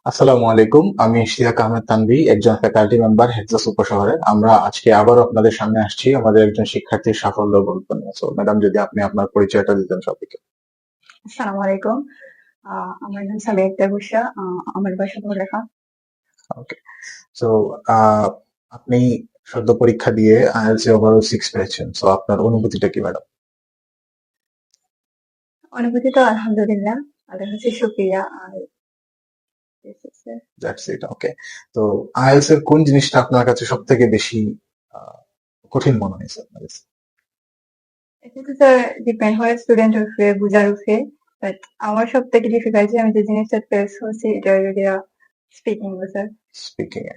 আসসালামু আলাইকুম। আমি ইশতিয়াক আহমেদ তানভী, একজন ফ্যাকাল্টি মেম্বার হেক্সাস উপশহরের। আমরা আজকে আবারও আপনাদের সামনে আসছি আমাদের একজন শিক্ষার্থীর সাফল্য গল্প নিয়ে। সো ম্যাডাম, যদি আপনি আপনার পরিচয়টা দিতেন সবাইকে। আসসালামু আলাইকুম। আমার নাম সামিয়া আক্তার বুশরা। আমার বাসা বড়লেখা। ওকে। সো আপনি সদ্য পরীক্ষা দিয়ে আইএলটিএস ওভারঅল 6 পেয়েছেন। সো আপনার অনুভূতিটা কি ম্যাডাম? অনুভূতি তো আলহামদুলিল্লাহ, আল্লাহর কাছে শুকরিয়া। আর দ্যাটস ইট। ওকে। তো আইএলটিএস এর কোন জিনিসটা আপনার কাছে সবথেকে বেশি আহ, কঠিন মনে হয়েছে আপনার কাছে? এটা তো স্যার ডিপেন্ড হয় স্টুডেন্টের উপরে, বুঝার উপরে। বাট আমার সব থেকে ডিফিকাল্টি আমি যে জিনিসটা ফেস হচ্ছে এটা হলো স্পিকিং স্যার। স্পিকিং এ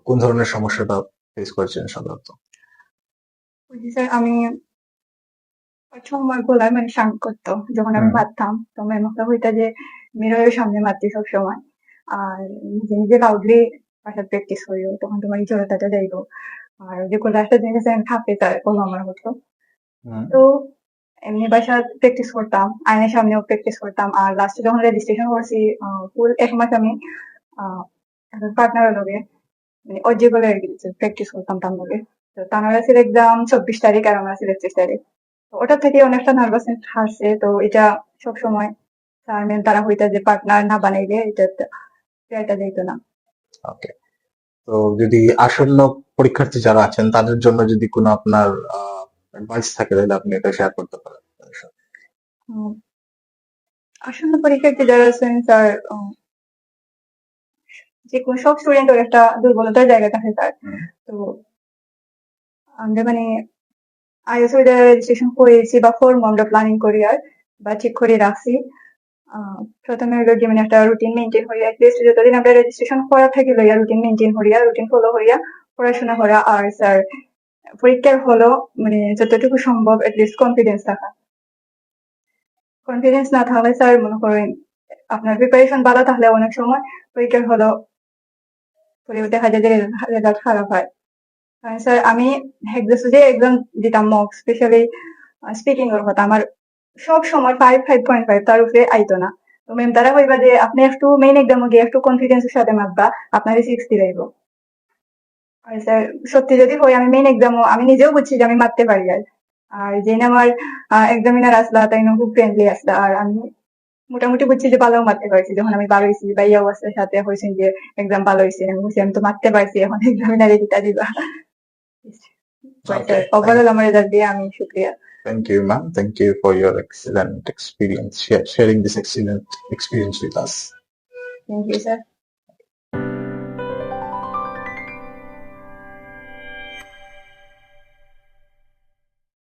কোন ধরনের সমস্যাটা ফেস করেছেন সাধারণত? বুঝি স্যার, আমি প্রথম আমার গলায় মানে সাউন্ড করতো যখন আমি হুম। মারতাম, তো আমার মনে হইতা যে মিররের সামনে মারতি সব সময়। আর নিজে নিজে লাউডলি বাসায় প্র্যাকটিস করিও, তখন তোমার এই জড়তাটা যাইবো। আর যে গলাটা জিনিস আমি থাকতে চাই কোনো আমার হতো। হুম। তো এমনি বাসায় প্র্যাকটিস করতাম, আয়নার সামনেও প্র্যাকটিস করতাম। আর লাস্টে যখন রেজিস্ট্রেশন করছি, ফুল 1 মাস আমি পার্টনারের লগে মানে অজিবলে প্র্যাকটিস করতাম তার লগে। তো তার ছিল এক্সাম 24 তারিখ আর আমার ছিল 31 তারিখ। তো ওটা থেকে অনেকটা নার্ভাসনেস হারছে। তো এটা সবসময় স্যার ম্যাম তারা হইতা যে পার্টনার না বানাইলে এটা যেত না। ওকে। তো যদি আসন্ন পরীক্ষার্থী যারা আছেন তাদের জন্য যদি কোনো আপনার অ্যাডভাইস থাকে তাহলে আপনি এটা শেয়ার করতে পারেন তাদের সাথে। উম, আসন্ন পরীক্ষার্থী যারা আছেন স্যার, যে কোনো সব স্টুডেন্টের একটা দুর্বলতার জায়গা থাকে স্যার। হুম। তো আমরা মানে আইএলটিএস এর রেজিস্ট্রেশন করেছি বা ফর্ম আমরা প্ল্যানিং করি আর বা ঠিক করে রাখছি। প্রথমে হলো যে মানে একটা রুটিন মেনটেন করি, অ্যাটলিস্ট যতদিন আমরা রেজিস্ট্রেশন করা থাকি লইয়া রুটিন মেনটেন করিয়া, রুটিন ফলো করিয়া পড়াশোনা করা। আর স্যার পরীক্ষার হলো মানে যতটুকু সম্ভব অ্যাটলিস্ট কনফিডেন্স থাকা। কনফিডেন্স না থাকলে স্যার মনে করেন আপনার প্রিপারেশন ভালো থাকলে অনেক সময় পরীক্ষার হলো পরে দেখা যায় যে রেজাল্ট খারাপ হয়। কারণ স্যার আমি হেক্সাসে যে এক্সাম দিতাম মক স্পেশালি স্পিকিং এর কথা, আমার সব সময় 5.5 তার উপরে আইতো না। তো ম্যাম তারা কইবা যে আপনি একটু মেইন এক্সামে গিয়ে একটু কনফিডেন্সের সাথে মারবা, আপনার 60 দিলাইব। আর স্যার সত্যি যদি হয় আমি মেইন এক্সামও আমি নিজেও বুঝছি যে আমি মারতে পারি। আর যে আমার এক্সামিনার আসলা তাই খুব ফ্রেন্ডলি আসলা। আর আমি মোটামুটি বুঝছি যে ভালো মারতে পারছি। যখন আমি ভালো হয়েছি বা ইয়া অবস্থার সাথে হয়েছেন যে এক্সাম ভালো হয়েছে, আমি বুঝছি আমি তো মারতে পারছি, এখন এক্সামিনারে দিতা দিবা। Okay, ওভারঅল আমার রেজাল্ট দিয়ে আমি শুক্রিয়া। thank you, ma'am. Thank you for your excellent experience, sharing this excellent experience with us. Thank you sir.